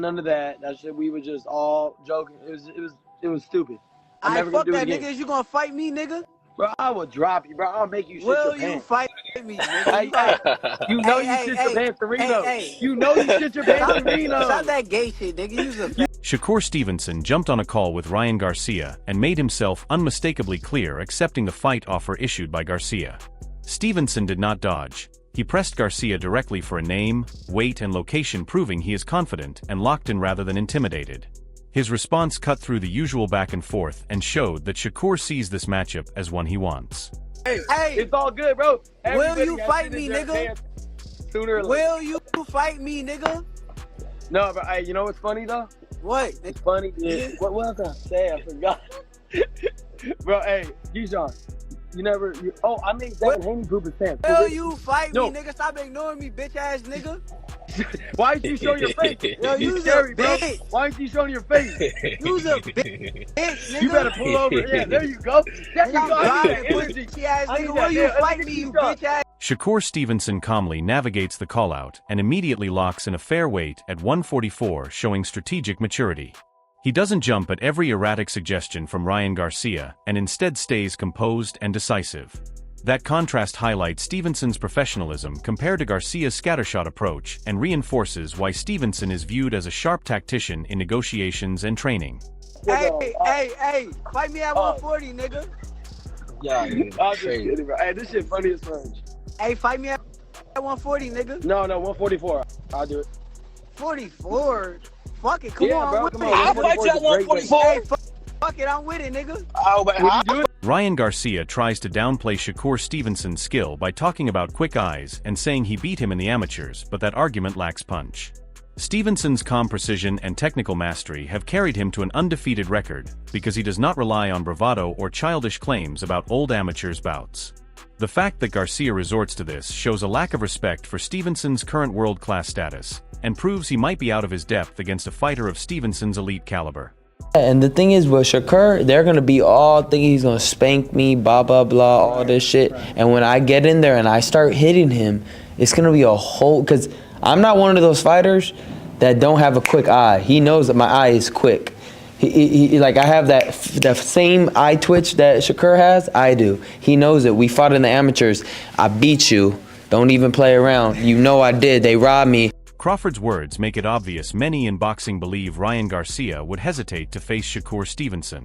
none of that. That shit, we were just all joking. It was stupid. I'm I never gonna fuck do it that again. nigga. Is you gonna fight me, nigga? Bro, I will drop you, bro. I'll make you shit your Will you pants. fight me, nigga? You Hey, got you know you shit your pants in hey, Reno. hey. You know you shit your pants in Stop Reno. that gay shit, nigga. You's a fat. Shakur Stevenson jumped on a call with Ryan Garcia and made himself unmistakably clear, accepting the fight offer issued by Garcia. Stevenson did not dodge. He pressed Garcia directly for a name, weight, and location, proving he is confident and locked in rather than intimidated. His response cut through the usual back and forth and showed that Shakur sees this matchup as one he wants. Hey, Hey, it's all good, bro. will Everybody you got fight shit in me, their nigga? pants sooner or later. Will you fight me, nigga? No, but hey, you know what's funny though? What? It's funny. What was I say? I forgot. Bro, hey, Dijon, I made Devin Haney poop his pants. Will you fight No. me, nigga? Stop ignoring me, bitch ass nigga. Why didn't you show your face? Yo, You you's scary, a bro. bitch. Why aren't you showing your face? You's a bitch, nigga. You better pull over. Yeah, there you go. There you Nigga, go. I'm I need that driving, energy. pussy ass I need nigga. that. Will you Yeah, fight look me, at you you, dog. bitch ass? Shakur Stevenson calmly navigates the callout and immediately locks in a fair weight at 144, showing strategic maturity. He doesn't jump at every erratic suggestion from Ryan Garcia and instead stays composed and decisive. That contrast highlights Stevenson's professionalism compared to Garcia's scattershot approach and reinforces why Stevenson is viewed as a sharp tactician in negotiations and training. Hey, fight me at 140, nigga. Yeah, I'm just kidding, bro. Hey, this shit funny as fuck. Hey, fight me at 140, nigga. No, 144. I'll do it. 44? Fuck it, come Yeah, on, bro, with come me. on. I'll fight you at 144. Hey, fuck it, I'm with it, nigga. Oh, but Would you do it? Ryan Garcia tries to downplay Shakur Stevenson's skill by talking about quick eyes and saying he beat him in the amateurs, but that argument lacks punch. Stevenson's calm precision and technical mastery have carried him to an undefeated record because he does not rely on bravado or childish claims about old amateurs' bouts. The fact that Garcia resorts to this shows a lack of respect for Stevenson's current world-class status and proves he might be out of his depth against a fighter of Stevenson's elite caliber. And the thing is, with Shakur, they're going to be all thinking he's going to spank me, blah, blah, blah, all this shit. And when I get in there and I start hitting him, it's going to be a whole, because I'm not one of those fighters that don't have a quick eye. He knows that my eye is quick. Like, I have that same eye twitch that Shakur has, I do. He knows it. We fought in the amateurs. I beat you. Don't even play around. You know I did. They robbed me. Crawford's words make it obvious many in boxing believe Ryan Garcia would hesitate to face Shakur Stevenson.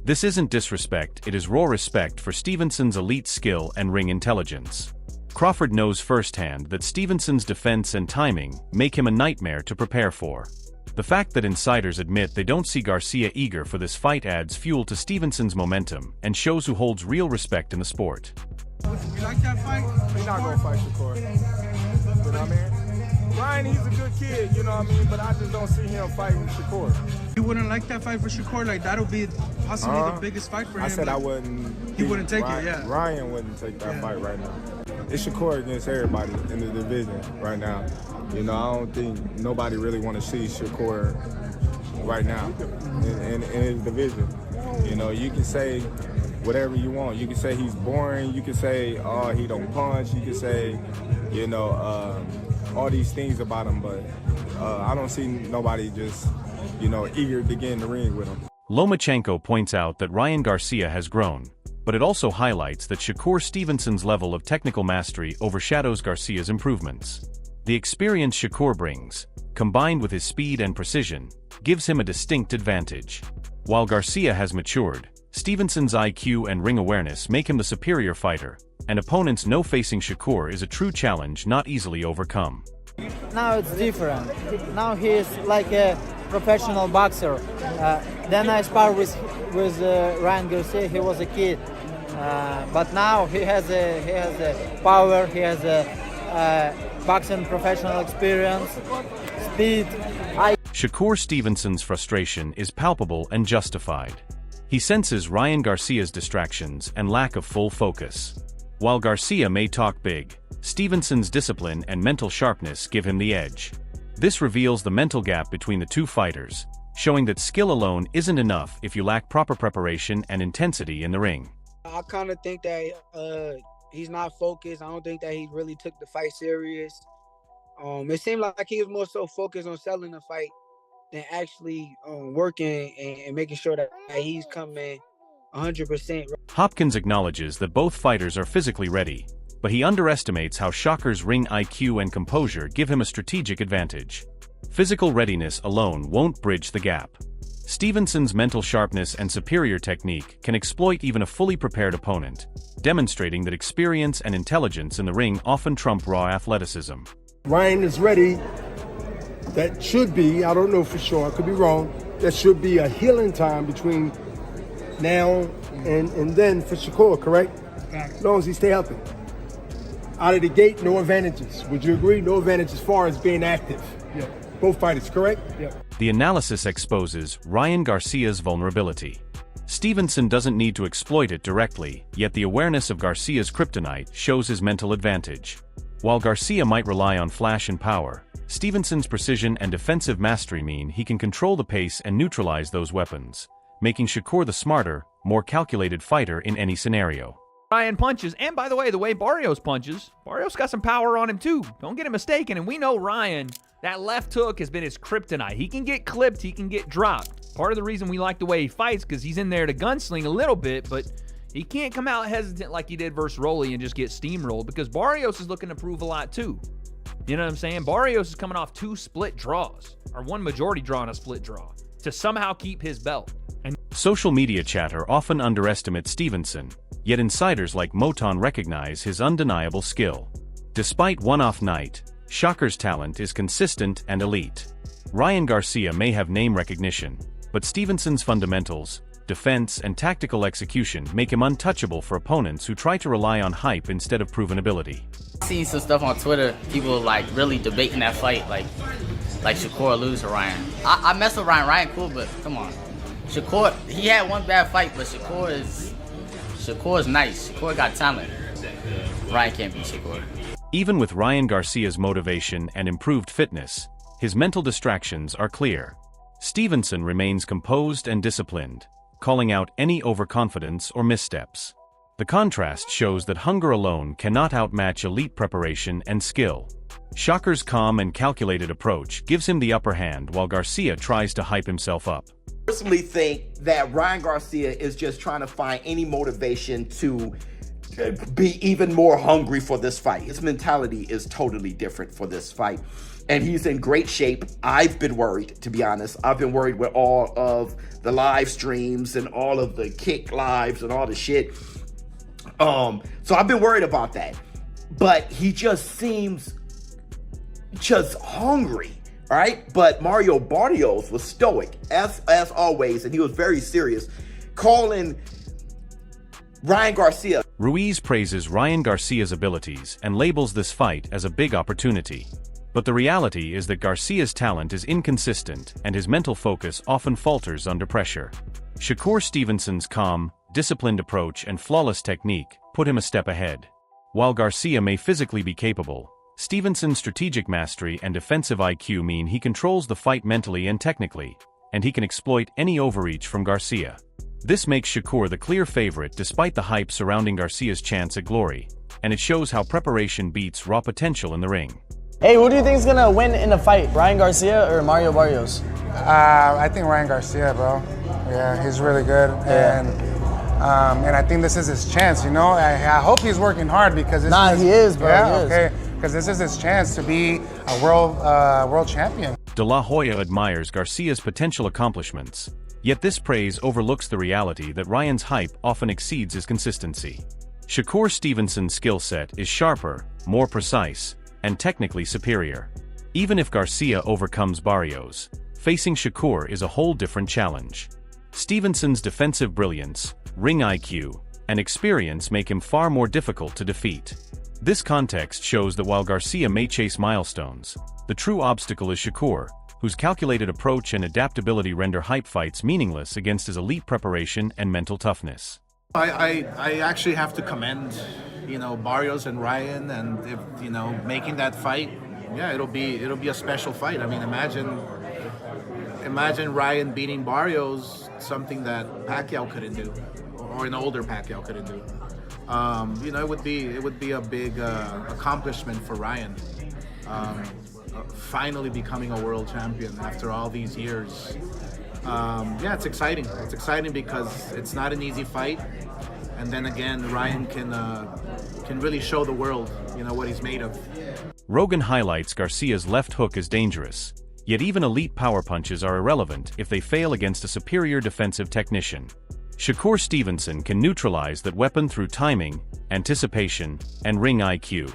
This isn't disrespect, it is raw respect for Stevenson's elite skill and ring intelligence. Crawford knows firsthand that Stevenson's defense and timing make him a nightmare to prepare for. The fact that insiders admit they don't see Garcia eager for this fight adds fuel to Stevenson's momentum and shows who holds real respect in the sport. You like that fight? He's not gonna fight Shakur. You know what I mean? Ryan, he's a good kid, you know what I mean? But I just don't see him fighting Shakur. You wouldn't like that fight for Shakur? Like, that'll be possibly the biggest fight for him? I said like, I wouldn't. He wouldn't take Ryan, it, yeah. Ryan wouldn't take that fight right now. It's Shakur against everybody in the division right now. You know, I don't think nobody really want to see Shakur right now in his division. You know, you can say whatever you want. You can say he's boring. You can say, oh, he don't punch. You can say, you know, all these things about him. But I don't see nobody just, you know, eager to get in the ring with him. Lomachenko points out that Ryan Garcia has grown, but it also highlights that Shakur Stevenson's level of technical mastery overshadows Garcia's improvements. The experience Shakur brings, combined with his speed and precision, gives him a distinct advantage. While Garcia has matured, Stevenson's IQ and ring awareness make him the superior fighter, and opponents know facing Shakur is a true challenge not easily overcome. Now it's different. Now he is like a professional boxer. Then I sparred with Ryan Garcia. He was a kid, but now he has a power. He has a boxing professional experience, speed. Shakur Stevenson's frustration is palpable and justified. He senses Ryan Garcia's distractions and lack of full focus. While Garcia may talk big, Stevenson's discipline and mental sharpness give him the edge. This reveals the mental gap between the two fighters, showing that skill alone isn't enough if you lack proper preparation and intensity in the ring. I kind of think that he's not focused. I don't think that he really took the fight serious. It seemed like he was more so focused on selling the fight than actually working and making sure that he's coming 100%. Hopkins acknowledges that both fighters are physically ready, but he underestimates how Shakur's ring IQ and composure give him a strategic advantage. Physical readiness alone won't bridge the gap. Stevenson's mental sharpness and superior technique can exploit even a fully prepared opponent, demonstrating that experience and intelligence in the ring often trump raw athleticism. Ryan is ready. That should be, I don't know for sure, I could be wrong, that should be a healing time between now and then for Shakur, correct? As long as he stay healthy. Out of the gate, no advantages. Would you agree? No advantage as far as being active. Yeah. Both fighters, correct? Yeah. The analysis exposes Ryan Garcia's vulnerability. Stevenson doesn't need to exploit it directly, yet the awareness of Garcia's kryptonite shows his mental advantage. While Garcia might rely on flash and power, Stevenson's precision and defensive mastery mean he can control the pace and neutralize those weapons, making Shakur the smarter, more calculated fighter in any scenario. Ryan punches, and by the way Barrios punches, Barrios got some power on him too. Don't get it mistaken, and we know Ryan, that left hook has been his kryptonite. He can get clipped, he can get dropped. Part of the reason we like the way he fights because he's in there to gunsling a little bit, but he can't come out hesitant like he did versus Rolly and just get steamrolled because Barrios is looking to prove a lot too. You know what I'm saying? Barrios is coming off 2 split draws, or 1 majority draw and a split draw, to somehow keep his belt. Social media chatter often underestimates Stevenson, yet insiders like Moton recognize his undeniable skill. Despite one-off night, Shakur's talent is consistent and elite. Ryan Garcia may have name recognition, but Stevenson's fundamentals, defense, and tactical execution make him untouchable for opponents who try to rely on hype instead of proven ability. I've seen some stuff on Twitter, people like really debating that fight, like Shakur lose to Ryan. I mess with Ryan. Ryan cool, but come on. Shakur, he had one bad fight, but Shakur is nice. Shakur got talent. Ryan can't beat Shakur. Even with Ryan Garcia's motivation and improved fitness, his mental distractions are clear. Stevenson remains composed and disciplined, calling out any overconfidence or missteps. The contrast shows that hunger alone cannot outmatch elite preparation and skill. Shakur's calm and calculated approach gives him the upper hand while Garcia tries to hype himself up. I personally think that Ryan Garcia is just trying to find any motivation to be even more hungry for this fight. His mentality is totally different for this fight, and he's in great shape. I've been worried, to be honest. I've been worried with all of the live streams and all of the kick lives and all the shit. So I've been worried about that, but he just seems just hungry. All right, but Mario Barrios was stoic as always, and he was very serious, calling Ryan Garcia. Ruiz praises Ryan Garcia's abilities and labels this fight as a big opportunity. But the reality is that Garcia's talent is inconsistent and his mental focus often falters under pressure. Shakur Stevenson's calm, disciplined approach and flawless technique put him a step ahead. While Garcia may physically be capable, Stevenson's strategic mastery and defensive IQ mean he controls the fight mentally and technically, and he can exploit any overreach from Garcia. This makes Shakur the clear favorite despite the hype surrounding Garcia's chance at glory, and it shows how preparation beats raw potential in the ring. Hey, who do you think is gonna win in the fight, Ryan Garcia or Mario Barrios? I think Ryan Garcia, bro. Yeah, he's really good, and I think this is his chance. You know, I hope he's working hard because he is, bro. Yeah, okay. Because this is his chance to be a world champion. De La Hoya admires Garcia's potential accomplishments, yet this praise overlooks the reality that Ryan's hype often exceeds his consistency. Shakur Stevenson's skill set is sharper, more precise, and technically superior. Even if Garcia overcomes Barrios, facing Shakur is a whole different challenge. Stevenson's defensive brilliance, ring IQ, and experience make him far more difficult to defeat. This context shows that while Garcia may chase milestones, the true obstacle is Shakur, whose calculated approach and adaptability render hype fights meaningless against his elite preparation and mental toughness. I actually have to commend, Barrios and Ryan, and if, making that fight, yeah, it'll be a special fight. I mean, imagine Ryan beating Barrios, something that Pacquiao couldn't do, or an older Pacquiao couldn't do. It would be a big accomplishment for Ryan. finally becoming a world champion after all these years. Yeah, it's exciting. It's exciting because it's not an easy fight, and then again, Ryan can really show the world, what he's made of. Rogan highlights Garcia's left hook as dangerous, yet even elite power punches are irrelevant if they fail against a superior defensive technician. Shakur Stevenson can neutralize that weapon through timing, anticipation, and ring IQ.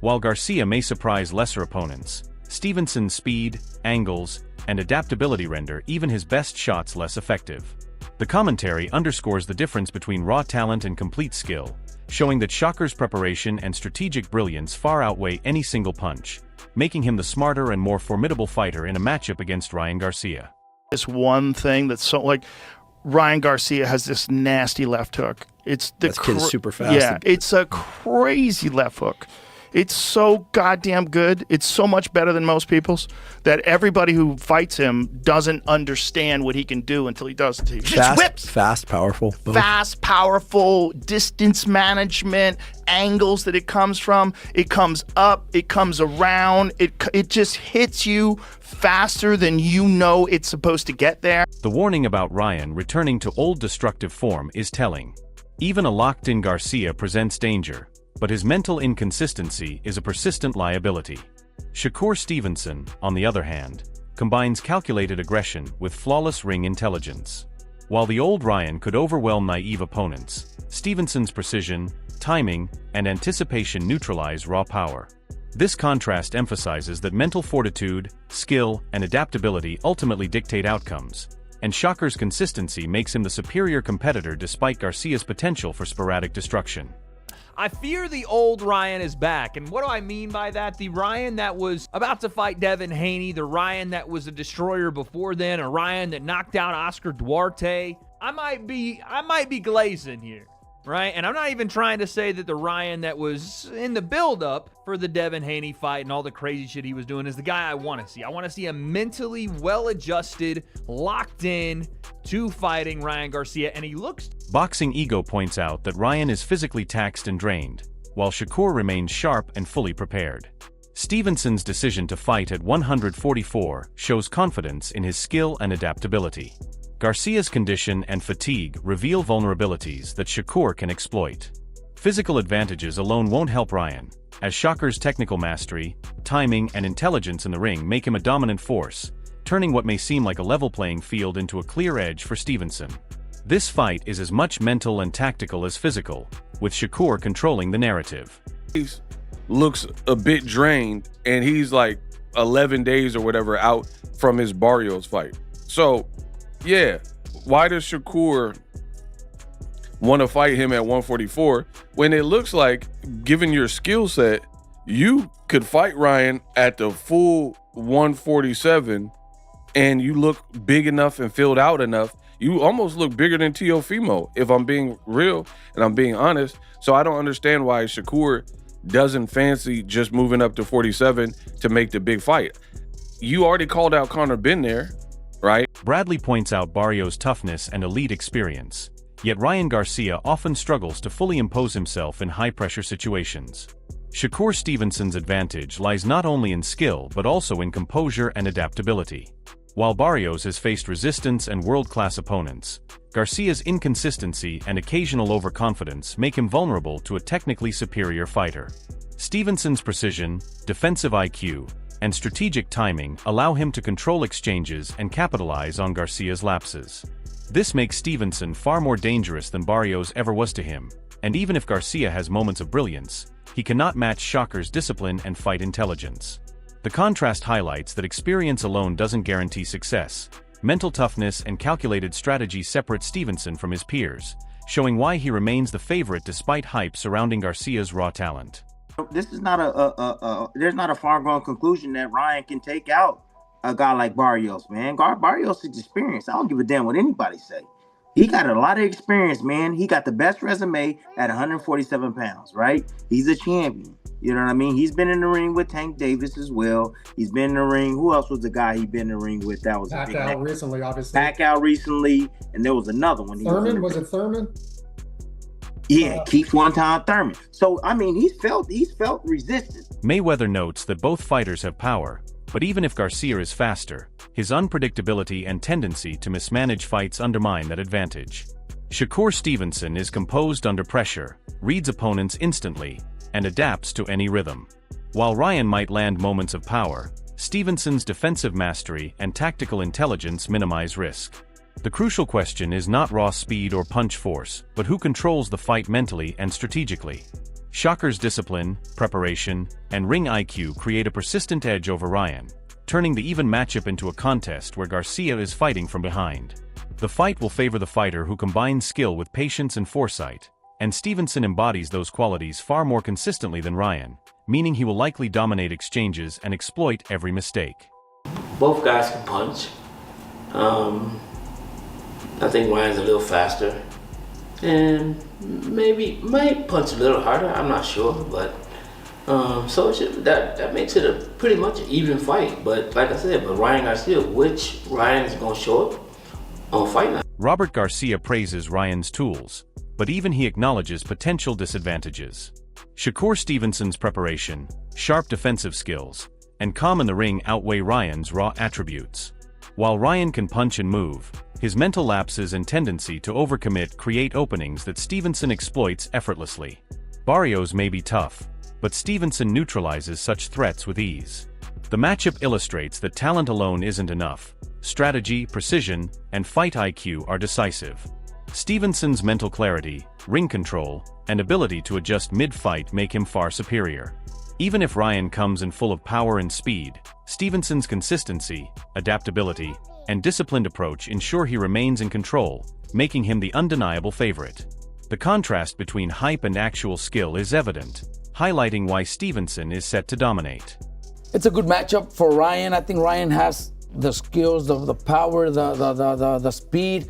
While Garcia may surprise lesser opponents, Stevenson's speed, angles, and adaptability render even his best shots less effective. The commentary underscores the difference between raw talent and complete skill, showing that Shakur's preparation and strategic brilliance far outweigh any single punch, making him the smarter and more formidable fighter in a matchup against Ryan Garcia. It's one thing that's so like Ryan Garcia has this nasty left hook. It's the kid's super fast. Yeah, it's a crazy left hook. It's so goddamn good. It's so much better than most people's that everybody who fights him doesn't understand what he can do until he does it. He just whips. Fast, powerful. Both. Fast, powerful, distance management, angles that it comes from. It comes up, it comes around. It just hits you faster than you know it's supposed to get there. The warning about Ryan returning to old destructive form is telling. Even a locked-in Garcia presents danger, but his mental inconsistency is a persistent liability. Shakur Stevenson, on the other hand, combines calculated aggression with flawless ring intelligence. While the old Ryan could overwhelm naive opponents, Stevenson's precision, timing, and anticipation neutralize raw power. This contrast emphasizes that mental fortitude, skill, and adaptability ultimately dictate outcomes, and Shakur's consistency makes him the superior competitor despite Garcia's potential for sporadic destruction. I fear the old Ryan is back. And what do I mean by that? The Ryan that was about to fight Devin Haney, the Ryan that was a destroyer before then, a Ryan that knocked out Oscar Duarte. I might be glazing here, right? And I'm not even trying to say that the Ryan that was in the build-up for the Devin Haney fight and all the crazy shit he was doing is the guy I want to see. I want to see a mentally well-adjusted, locked-in, fighting Ryan Garcia, and he looks... Boxing Ego points out that Ryan is physically taxed and drained, while Shakur remains sharp and fully prepared. Stevenson's decision to fight at 144 shows confidence in his skill and adaptability. Garcia's condition and fatigue reveal vulnerabilities that Shakur can exploit. Physical advantages alone won't help Ryan, as Shakur's technical mastery, timing, and intelligence in the ring make him a dominant force, turning what may seem like a level playing field into a clear edge for Stevenson. This fight is as much mental and tactical as physical, with Shakur controlling the narrative. He looks a bit drained, and he's like 11 days or whatever out from his Barrios fight. So, yeah, why does Shakur want to fight him at 144 when it looks like, given your skill set, you could fight Ryan at the full 147 and you look big enough and filled out enough? You almost look bigger than Teofimo, if I'm being real and I'm being honest. So I don't understand why Shakur doesn't fancy just moving up to 47 to make the big fight. You already called out Conor Ben there, right? Bradley points out Barrios' toughness and elite experience, yet Ryan Garcia often struggles to fully impose himself in high-pressure situations. Shakur Stevenson's advantage lies not only in skill but also in composure and adaptability. While Barrios has faced resistance and world-class opponents, Garcia's inconsistency and occasional overconfidence make him vulnerable to a technically superior fighter. Stevenson's precision, defensive IQ, and strategic timing allow him to control exchanges and capitalize on Garcia's lapses. This makes Stevenson far more dangerous than Barrios ever was to him, and even if Garcia has moments of brilliance, he cannot match Shakur's discipline and fight intelligence. The contrast highlights that experience alone doesn't guarantee success. Mental toughness and calculated strategy separate Stevenson from his peers, showing why he remains the favorite despite hype surrounding Garcia's raw talent. This is not there's not a far-gone conclusion that Ryan can take out a guy like Barrios, man. Barrios is experienced. I don't give a damn what anybody say. He got a lot of experience, man. He got the best resume at 147 pounds, right? He's a champion. You know what I mean? He's been in the ring with Tank Davis as well. He's been in the ring. Who else was the guy he been in the ring with? That was Pacquiao recently, obviously. Pacquiao recently, and there was another one. Thurman? Was it Thurman? Yeah, Keith one-time Thurman. So, I mean, he's felt resistance. Mayweather notes that both fighters have power, But even if Garcia is faster, his unpredictability and tendency to mismanage fights undermine that advantage. Shakur Stevenson is composed under pressure, reads opponents instantly, and adapts to any rhythm. While Ryan might land moments of power, Stevenson's defensive mastery and tactical intelligence minimize risk. The crucial question is not raw speed or punch force, but who controls the fight mentally and strategically. Shakur's discipline, preparation, and ring IQ create a persistent edge over Ryan, turning the even matchup into a contest where Garcia is fighting from behind. The fight will favor the fighter who combines skill with patience and foresight, and Stevenson embodies those qualities far more consistently than Ryan, meaning he will likely dominate exchanges and exploit every mistake. Both guys can punch. I think Ryan's a little faster, and might punch a little harder. I'm not sure, but that makes it a pretty much an even fight. But like I said, Ryan Garcia, which Ryan is going to show up on Fight Night? Robert Garcia praises Ryan's tools, but even he acknowledges potential disadvantages. Shakur Stevenson's preparation, sharp defensive skills, and calm in the ring outweigh Ryan's raw attributes. While Ryan can punch and move, his mental lapses and tendency to overcommit create openings that Stevenson exploits effortlessly. Barrios may be tough, but Stevenson neutralizes such threats with ease. The matchup illustrates that talent alone isn't enough. Strategy, precision, and fight IQ are decisive. Stevenson's mental clarity, ring control, and ability to adjust mid-fight make him far superior. Even if Ryan comes in full of power and speed, Stevenson's consistency, adaptability, and disciplined approach ensure he remains in control, making him the undeniable favorite. The contrast between hype and actual skill is evident, highlighting why Stevenson is set to dominate. It's a good matchup for Ryan. I think Ryan has the skills, the power, the speed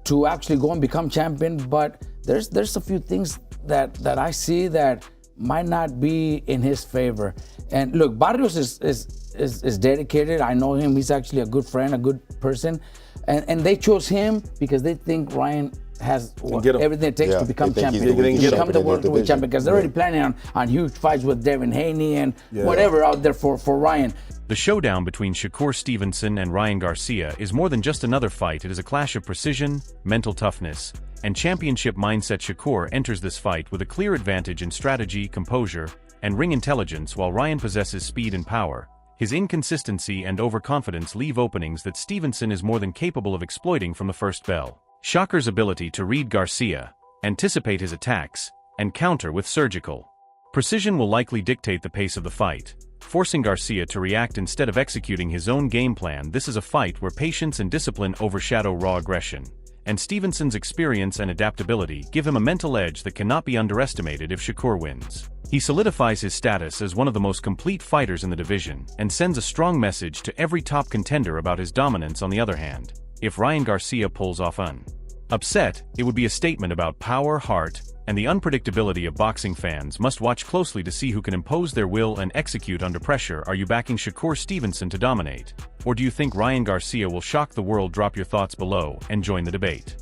to actually go and become champion, but there's a few things that I see that might not be in his favor. And look, Barrios is dedicated. I know him. He's actually a good friend, a good person. And they chose him because they think Ryan has everything it takes to become champion, to become the world heavyweight champion, because they're already planning on huge fights with Devin Haney and whatever out there for Ryan. The showdown between Shakur Stevenson and Ryan Garcia is more than just another fight. It is a clash of precision, mental toughness, and championship mindset. Shakur enters this fight with a clear advantage in strategy, composure, and ring intelligence, while Ryan possesses speed and power. His inconsistency and overconfidence leave openings that Stevenson is more than capable of exploiting from the first bell. Shakur's ability to read Garcia, anticipate his attacks, and counter with surgical precision will likely dictate the pace of the fight, forcing Garcia to react instead of executing his own game plan. This is a fight where patience and discipline overshadow raw aggression, and Stevenson's experience and adaptability give him a mental edge that cannot be underestimated. If Shakur wins, he solidifies his status as one of the most complete fighters in the division and sends a strong message to every top contender about his dominance. On the other hand, if Ryan Garcia pulls off an upset, it would be a statement about power, heart, and the unpredictability of boxing. Fans must watch closely to see who can impose their will and execute under pressure. Are you backing Shakur Stevenson to dominate? Or do you think Ryan Garcia will shock the world? Drop your thoughts below and join the debate.